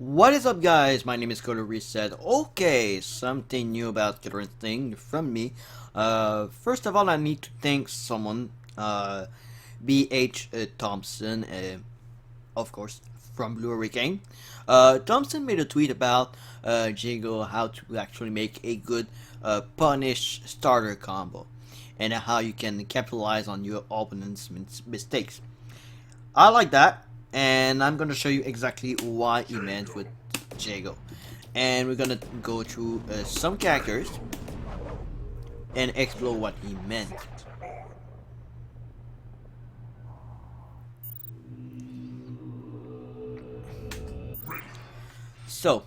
What is up, guys? My name is Kodo Reset. Okay, something new about current thing from me. First of all, I need to thank someone, BH Thompson, of course, from Blue Hurricane. Thompson made a tweet about Jago, how to actually make a good punish starter combo, and how you can capitalize on your opponent's mistakes. I like that, and I'm gonna show you exactly what he meant with Jago. And we're gonna go through some characters and explore what he meant. So,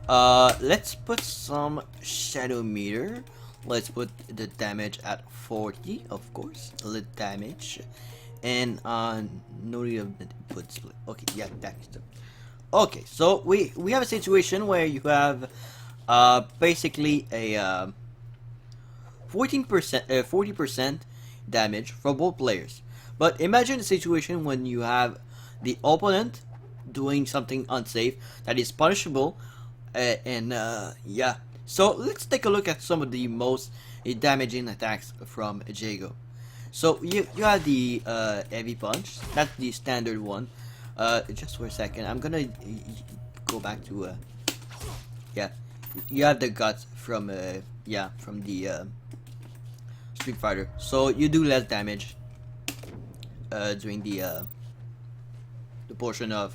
let's put some shadow meter. Let's put the damage at 40, of course. The damage. And no need of input split. Okay, yeah, that's it. Okay, so we have a situation where you have basically a 40% damage for both players. But imagine a situation when you have the opponent doing something unsafe that is punishable, yeah. So let's take a look at some of the most damaging attacks from Jago. So you have the heavy punch. That's the standard one. Just for a second, I'm gonna go back to yeah. You have the guts from yeah, from the Street Fighter. So you do less damage during the portion of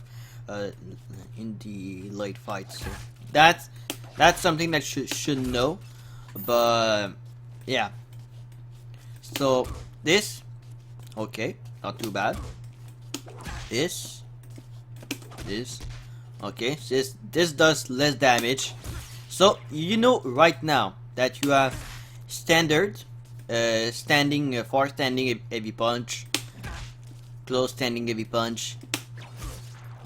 in the late fights. So that's something that should know. But yeah. So this, okay, not too bad. This, okay, this does less damage. So you know right now that you have standard, standing, far standing heavy punch, close standing heavy punch,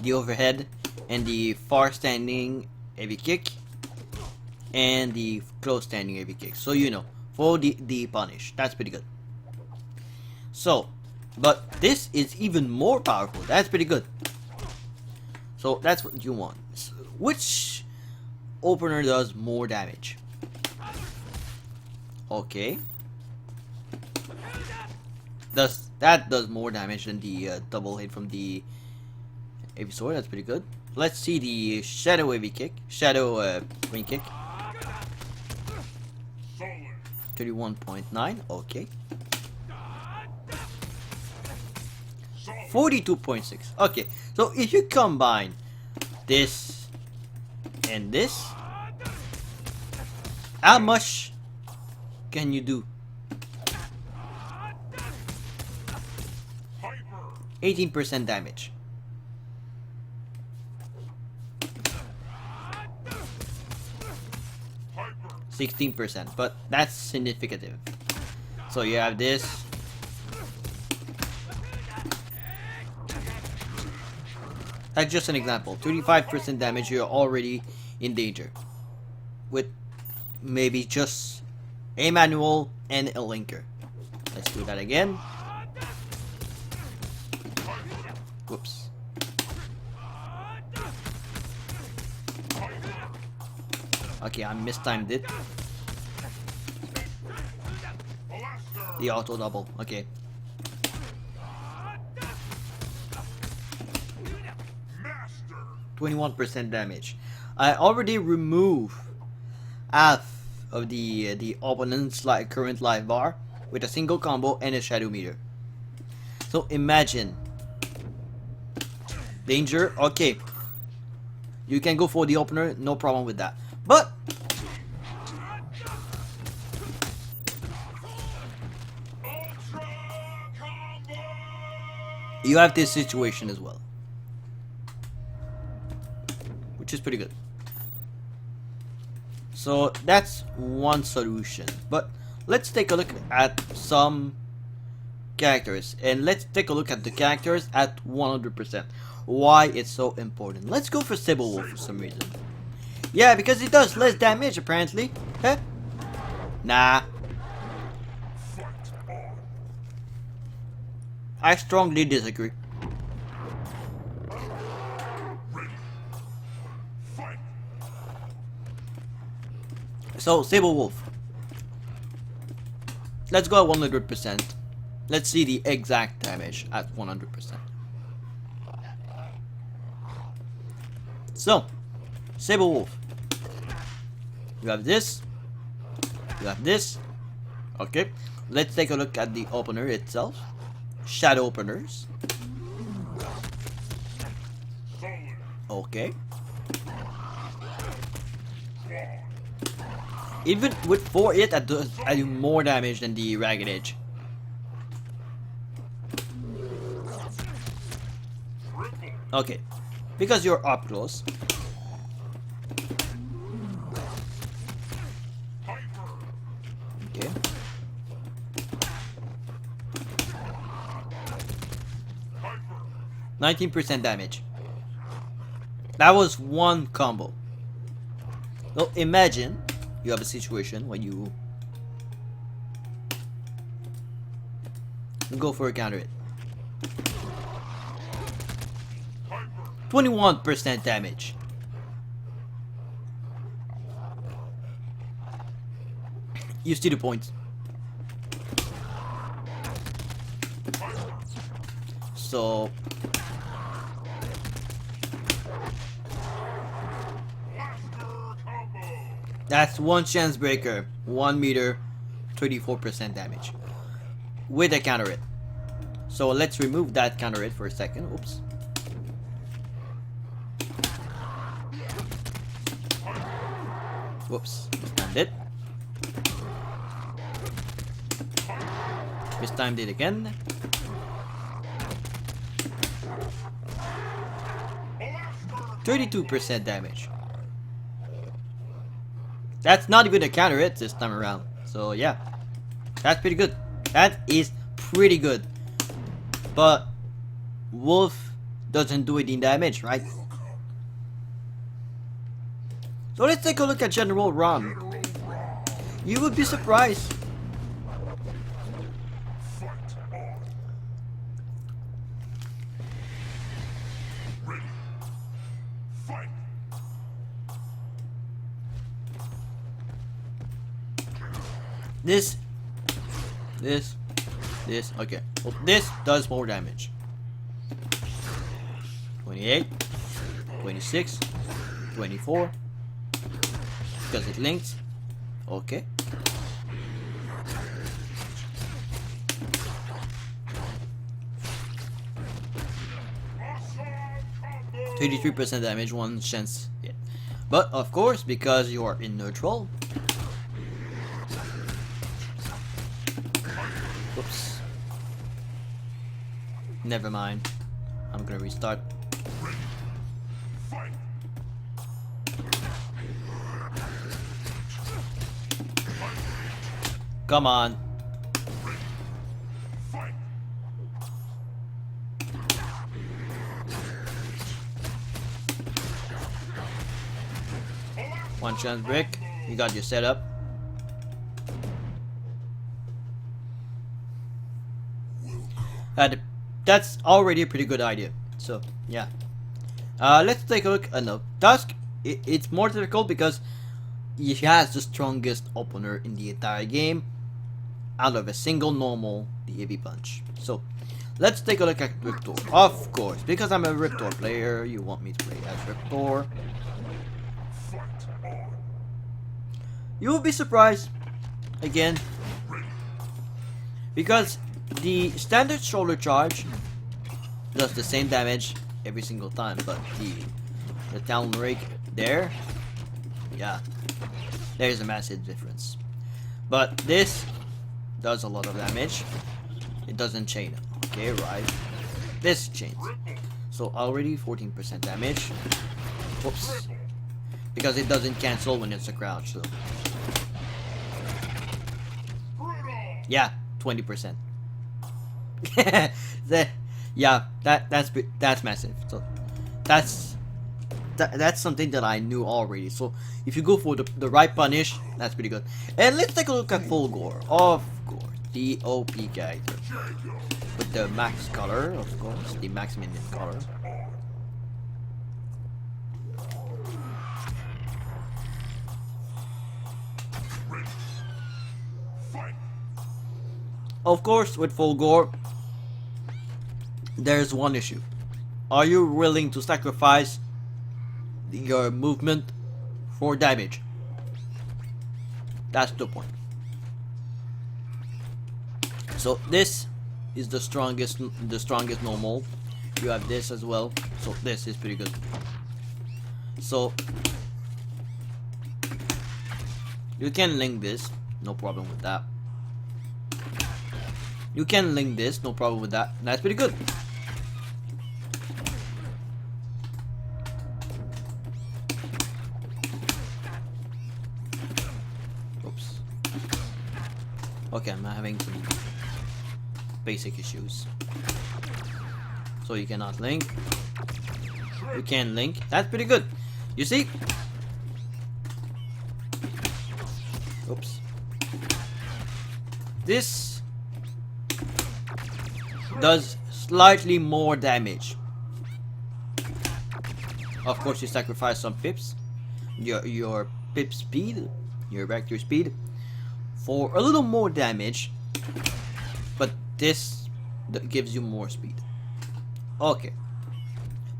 the overhead, and the far standing heavy kick, and the close standing heavy kick. So you know for the punish, that's pretty good. So, but this is even more powerful. That's pretty good. So that's what you want. So, which opener does more damage? Okay. That does more damage than the double hit from the heavy sword? That's pretty good. Let's see the shadow heavy kick. Shadow green kick. 31.9. Okay. 42.6. Okay, so if you combine this and this, how much can you do? 18% damage. Hyper. 16%, but that's significant. So you have this. That's just an example. 35% damage, you're already in danger. With maybe just a manual and a linker. Let's do that again. Whoops. Okay, I mistimed it. The auto double. Okay. 21% damage. I already remove half of the opponent's current life bar with a single combo and a shadow meter. So imagine danger. Okay, you can go for the opener, no problem with that. But you have this situation as well, which is pretty good. So that's one solution. But let's take a look at some characters, and let's take a look at the characters at 100%. Why it's so important. Let's go for Sybil Wolf for some reason. Yeah, because it does less damage apparently. Huh? Nah. I strongly disagree. So Sable Wolf. Let's go at 100%. Let's see the exact damage at 100%. So, Sable Wolf. You have this. You have this. Okay. Let's take a look at the opener itself. Shadow openers. Okay. Even with 4 hit, I do more damage than the Ragged Edge. Okay. Because you're up close. Okay. %19 damage. That was one combo. So imagine you have a situation where you go for a counter hit. 21% damage. You see the point. So that's one chance breaker, 1 meter, 34% damage with a counter hit. So let's remove that counter hit for a second. Oops. Whoops, mistimed it. Mistimed it again. %32 damage. That's not even a counter hit this time around. So yeah, that's pretty good. That is pretty good. But Wolf doesn't do any damage, right? So let's take a look at General Run. You would be surprised. This, okay. Well, this does more damage. 28, 26, 24. Because it links. Okay. %33 damage, one chance hit. But of course, because you are in neutral. Whoops. Never mind. I'm gonna restart. Come on. One chance break. You got your setup. That's already a pretty good idea. So yeah. Let's take a look. No, Dusk. It's more difficult because he has the strongest opener in the entire game out of a single normal, the heavy punch. So let's take a look at Riptor. Of course, because I'm a Riptor player, you want me to play as Riptor. You will be surprised again because the standard shoulder charge does the same damage every single time, but the Talon Rake there, yeah, there's a massive difference. But this does a lot of damage. It doesn't chain. Okay, right. This chains. So already 14% damage. Whoops. Because it doesn't cancel when it's a crouch. So yeah, 20%. Yeah, that's massive. So that's something that I knew already. So if you go for the right punish, that's pretty good. And let's take a look at Full Gore. Of course, the OP character with the max color, of course, the max minion color. of course, with full gore, there's one issue. Are you willing to sacrifice your movement for damage? That's the point. So this is the strongest normal. You have this as well, so this is pretty good. So you can link this, no problem with that. You can link this, no problem with that. That's pretty good. Oops. Okay, I'm having some basic issues. So you cannot link. You can link. That's pretty good. You see? Oops. This does slightly more damage. Of course, you sacrifice some pips, your pip speed, your vector speed, for a little more damage. But this gives you more speed. Okay.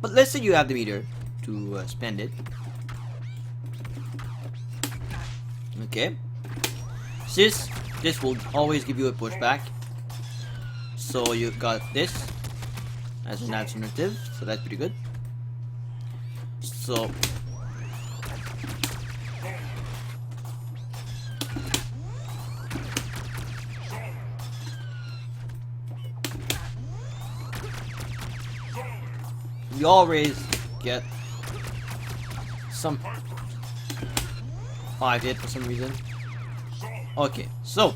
But let's say you have the meter to spend it. Okay. Since this will always give you a pushback, so you got this as an alternative, so that's pretty good. So you always get some 5 hit for some reason. Okay, so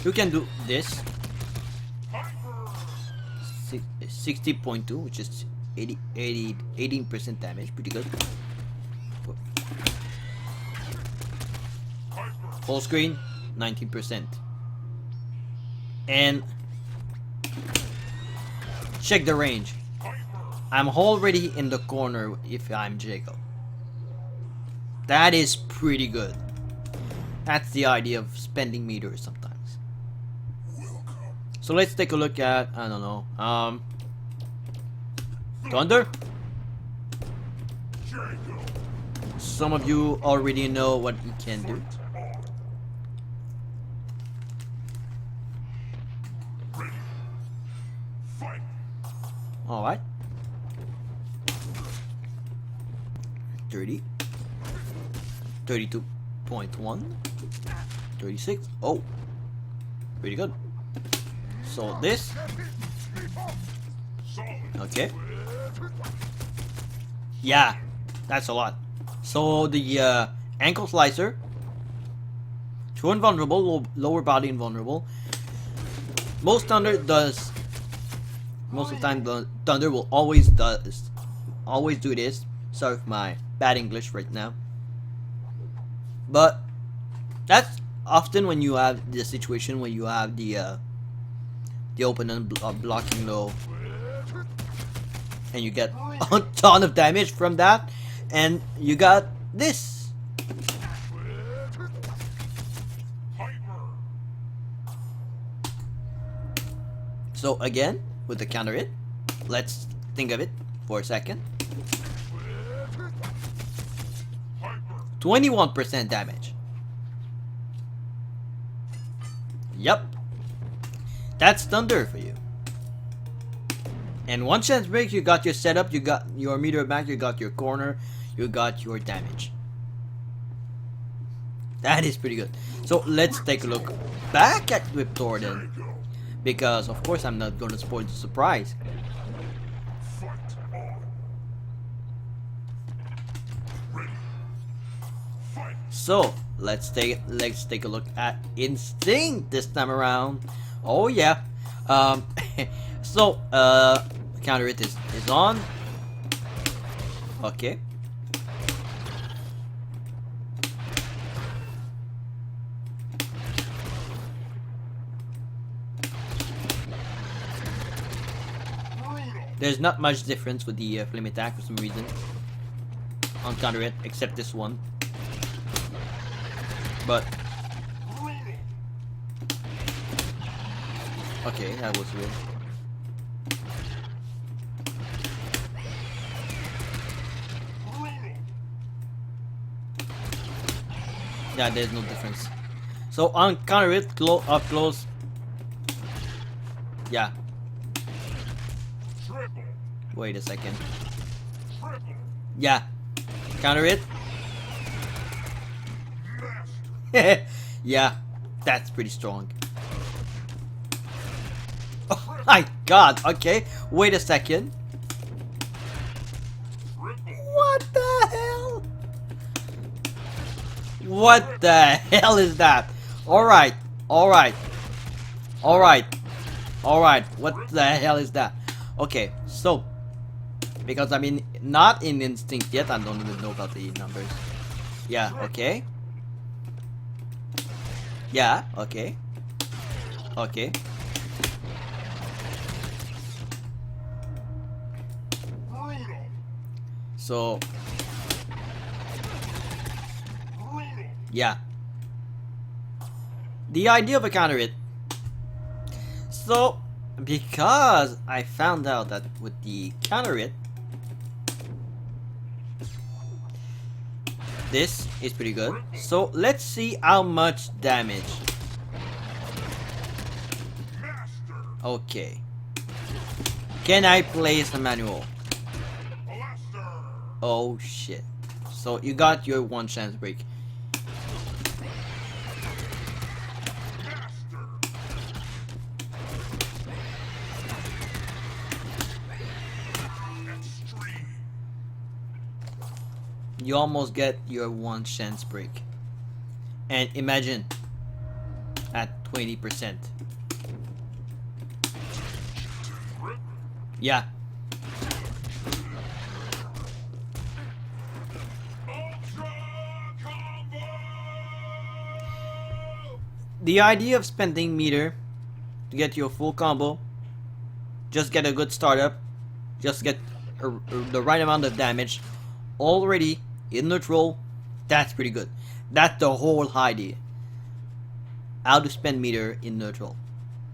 you can do this 60.2, which is 18% damage, pretty good. Full screen 19%. And check the range. I'm already in the corner if I'm Jago. That is pretty good. That's the idea of spending meters sometimes. So let's take a look at, I don't know, Thunder? Some of you already know what he can do. Alright. 30. 32.1. 36. Oh. Pretty good. So this. Okay. Yeah. That's a lot. So the ankle slicer. True invulnerable. Lower body invulnerable. Most Thunder does. Most of the time the Thunder will always do this. Sorry for my bad English right now. But that's often when you have the situation when you have the opponent blocking low, and you get a ton of damage from that, and you got this. So again, with the counter hit, let's think of it for a second. 21% damage. Yep. That's Thunder for you. And one chance break, you got your setup, you got your meter back, you got your corner, you got your damage. That is pretty good. So let's take a look back at Whip Thornton. Because of course I'm not gonna spoil the surprise. So let's take a look at Instinct this time around. Oh yeah. So counter hit is on. Okay. There's not much difference with the flame attack for some reason on counter hit, except this one. Okay, that was weird. Yeah, there's no difference. So on counter it, up close. Yeah. Wait a second. Yeah. Counter it. Yeah, that's pretty strong. Oh my god, okay. Wait a second. What the hell? What the hell is that? Alright, alright, alright, alright. What the hell is that? Okay, so because I mean not in instinct yet, I don't even know about the numbers. Yeah, okay. Yeah, okay. Okay. So yeah. The idea of a counter hit. So because I found out that with the counter hit, this is pretty good. So let's see how much damage. Okay. Can I place a manual? Oh shit. So you got your one chance break. You almost get your one chance break. And imagine at 20%. Yeah. The idea of spending meter to get your full combo, just get a good startup, just get the right amount of damage already in neutral, that's pretty good. That's the whole idea. How to spend meter in neutral.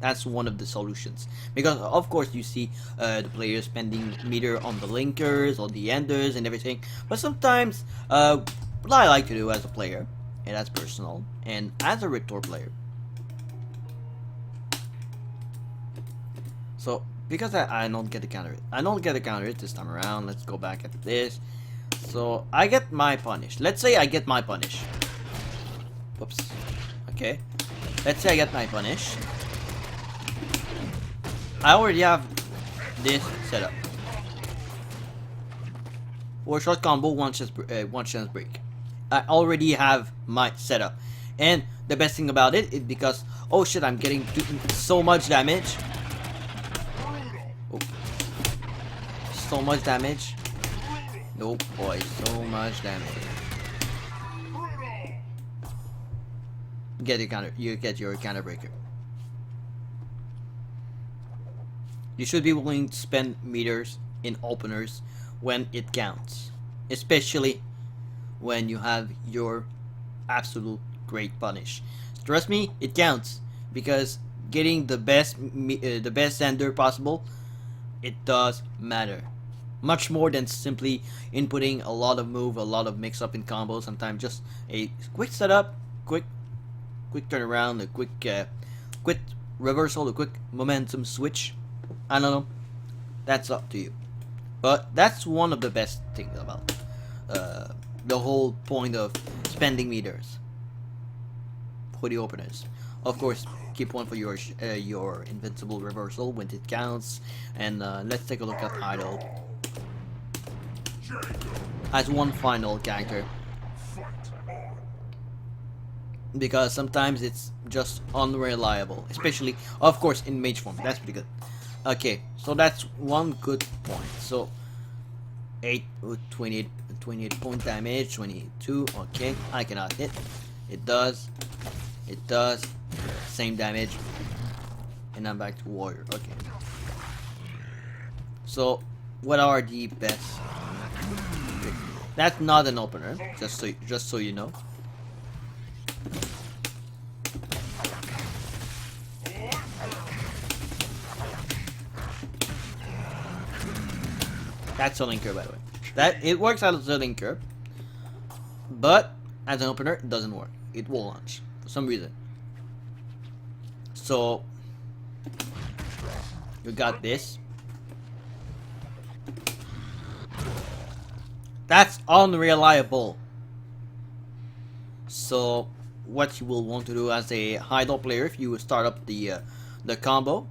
That's one of the solutions. Because of course you see the players spending meter on the linkers, on the enders and everything. But sometimes what I like to do as a player, and that's personal, and as a Riptor player. So because I don't get a counter hit. I don't get a counter hit this time around. Let's go back at this. So I get my punish. Let's say I get my punish. Whoops. Okay. Let's say I get my punish. I already have this set up. For short combo, one chance break. I already have my setup. And the best thing about it is because, oh shit, I'm getting so much damage. Oh. So much damage. Nope, boy, so much damage. You get your counter breaker. You should be willing to spend meters in openers when it counts, especially when you have your absolute great punish. Trust me, it counts because getting the best ender possible, it does matter. Much more than simply inputting a lot of move, a lot of mix up in combos. Sometimes just a quick setup, quick turnaround, a quick reversal, a quick momentum switch. I don't know. That's up to you. But that's one of the best things about the whole point of spending meters for the openers. Of course, keep one for your invincible reversal when it counts. And let's take a look at idle as one final character, because sometimes it's just unreliable, especially of course in mage form. That's pretty good. Okay, so that's one good point. So 28 point damage, 22. Okay, I cannot hit. It does, same damage, and I'm back to warrior. Okay, so what are the best? That's not an opener, just so you know. That's a linker, by the way. That it works as a linker, but as an opener, it doesn't work. It will launch for some reason. So you got this. That's unreliable. So what you will want to do as a idle player, if you start up the combo,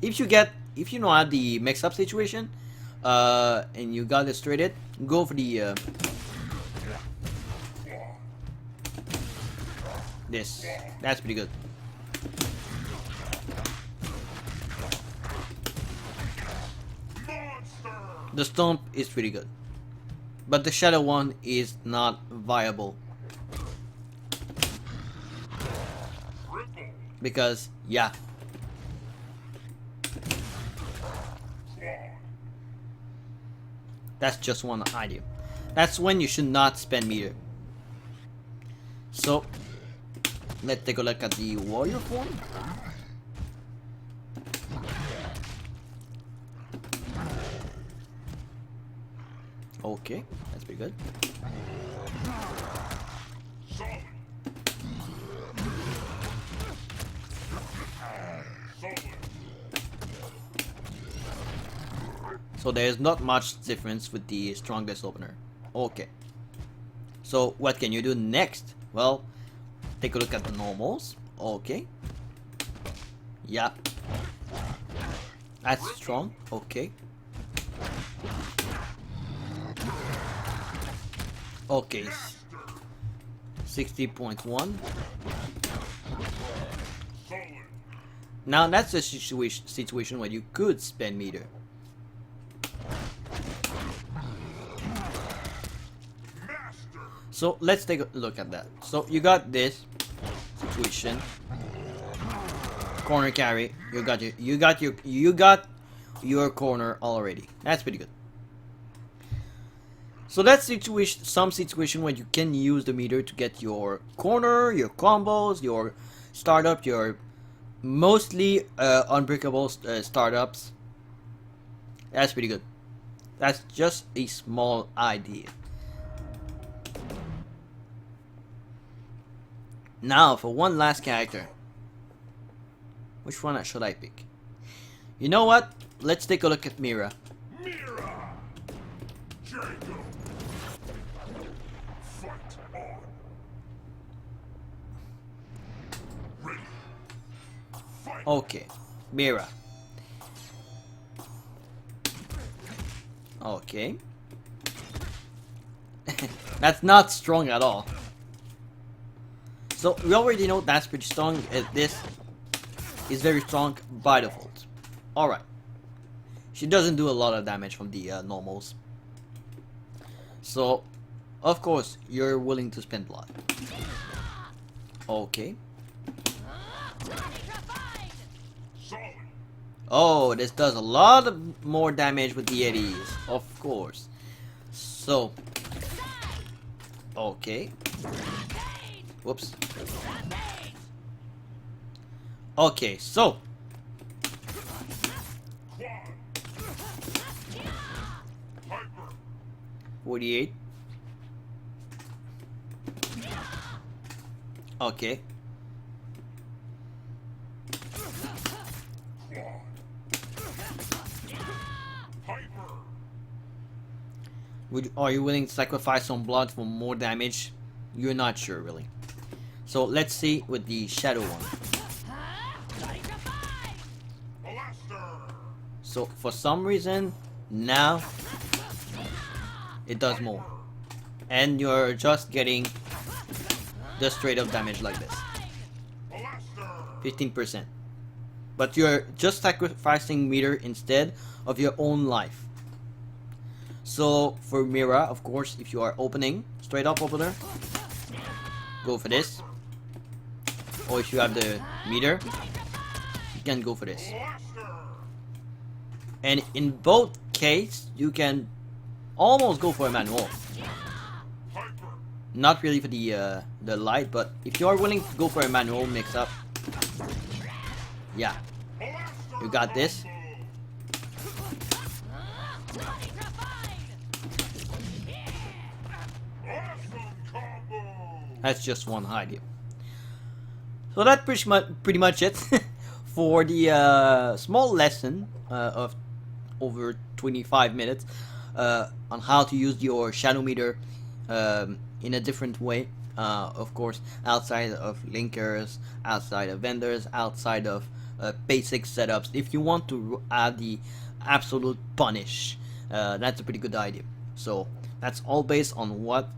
if you know how the mix-up situation, and you got it straighted, go for the this. That's pretty good. The stomp is pretty good, but the shadow one is not viable because yeah. That's just one idea. That's when you should not spend meter. So let's take a look at the warrior form. Okay, that's pretty good. So there's not much difference with the strongest opener. Okay. So what can you do next? Well, take a look at the normals. Okay. Yeah. That's strong. Okay. Okay. 60.1. Now that's a situation where you could spend meter. So let's take a look at that. So you got this situation. Corner carry. You got your corner already. That's pretty good. So that's some situation where you can use the meter to get your corner, your combos, your startup, your mostly unbreakable startups. That's pretty good. That's just a small idea. Now for one last character. Which one should I pick? You know what? Let's take a look at Mira. Mira! Jago! Fight on! Ready! Fight! Okay, Mira. Okay. That's not strong at all. So we already know that's pretty strong. This is very strong by default. Alright. She doesn't do a lot of damage from the normals. So, of course, you're willing to spend blood. Okay. Oh, this does a lot of more damage with the eddies. Of course. So. Okay. Whoops. Okay, so 48. Okay. Are you willing to sacrifice some blood for more damage? You're not sure, really. So let's see with the shadow one. So for some reason now it does more, and you're just getting the straight up damage like this, 15%. But you're just sacrificing meter instead of your own life. So for Mira, of course, if you are opening straight up opener, go for this. Or if you have the meter, you can go for this. And in both cases, you can almost go for a manual. Not really for the light, but if you are willing to go for a manual mix up, Yeah, Blaster you got this. Awesome combo. That's just one idea. So that's pretty much it for the small lesson of over 25 minutes on how to use your shadow meter in a different way. Of course, outside of linkers, outside of vendors, outside of basic setups. If you want to add the absolute punish, that's a pretty good idea. So that's all based on what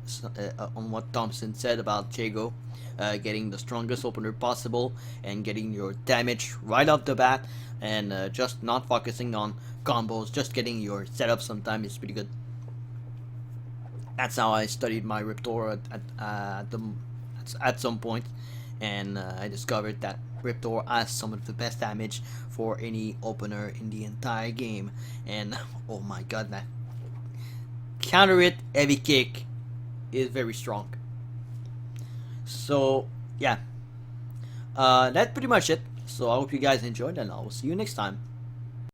Thompson said about Jago. Getting the strongest opener possible and getting your damage right off the bat, and just not focusing on combos, just getting your setup sometime is pretty good. That's how I studied my Riptor at some point, and I discovered that Riptor has some of the best damage for any opener in the entire game. And oh my god, that counter it heavy kick is very strong. So yeah, that's pretty much it. So I hope you guys enjoyed, and I will see you next time.